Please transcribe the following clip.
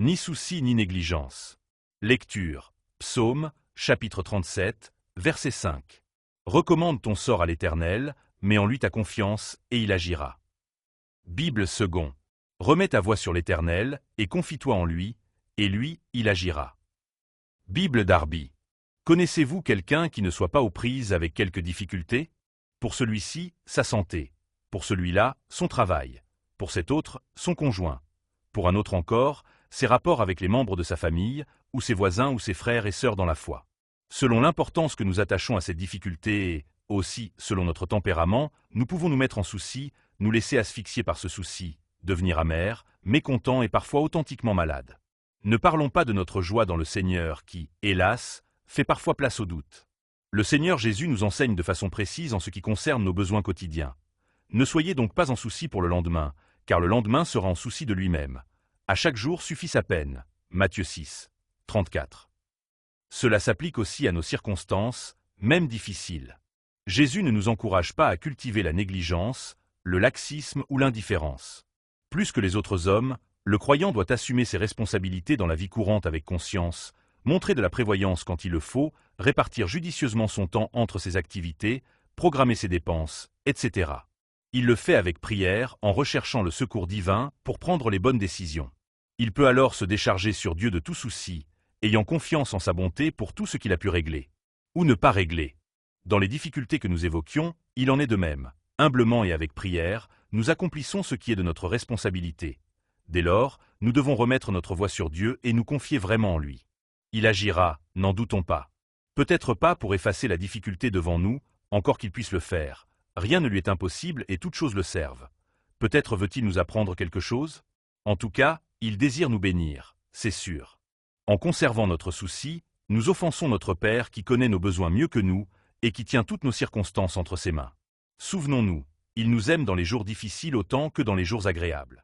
Ni souci ni négligence. Lecture. Psaume, chapitre 37, verset 5. Recommande ton sort à l'Éternel, mets en lui ta confiance, et il agira. Bible second. Remets ta voix sur l'Éternel, et confie-toi en lui, et lui, il agira. Bible Darby. Connaissez-vous quelqu'un qui ne soit pas aux prises avec quelques difficultés? Pour celui-ci, sa santé. Pour celui-là, son travail. Pour cet autre, son conjoint. Pour un autre encore, ses rapports avec les membres de sa famille, ou ses voisins ou ses frères et sœurs dans la foi. Selon l'importance que nous attachons à cette difficulté et, aussi, selon notre tempérament, nous pouvons nous mettre en souci, nous laisser asphyxier par ce souci, devenir amers, mécontents et parfois authentiquement malades. Ne parlons pas de notre joie dans le Seigneur qui, hélas, fait parfois place au doute. Le Seigneur Jésus nous enseigne de façon précise en ce qui concerne nos besoins quotidiens. Ne soyez donc pas en souci pour le lendemain, car le lendemain sera en souci de lui-même. À chaque jour suffit sa peine. Matthieu 6, 34. Cela s'applique aussi à nos circonstances, même difficiles. Jésus ne nous encourage pas à cultiver la négligence, le laxisme ou l'indifférence. Plus que les autres hommes, le croyant doit assumer ses responsabilités dans la vie courante avec conscience, montrer de la prévoyance quand il le faut, répartir judicieusement son temps entre ses activités, programmer ses dépenses, etc. Il le fait avec prière en recherchant le secours divin pour prendre les bonnes décisions. Il peut alors se décharger sur Dieu de tout souci, ayant confiance en sa bonté pour tout ce qu'il a pu régler. Ou ne pas régler. Dans les difficultés que nous évoquions, il en est de même. Humblement et avec prière, nous accomplissons ce qui est de notre responsabilité. Dès lors, nous devons remettre notre voix sur Dieu et nous confier vraiment en lui. Il agira, n'en doutons pas. Peut-être pas pour effacer la difficulté devant nous, encore qu'il puisse le faire. Rien ne lui est impossible et toutes choses le servent. Peut-être veut-il nous apprendre quelque chose? En tout cas, il désire nous bénir, c'est sûr. En conservant notre souci, nous offensons notre Père qui connaît nos besoins mieux que nous et qui tient toutes nos circonstances entre ses mains. Souvenons-nous, il nous aime dans les jours difficiles autant que dans les jours agréables.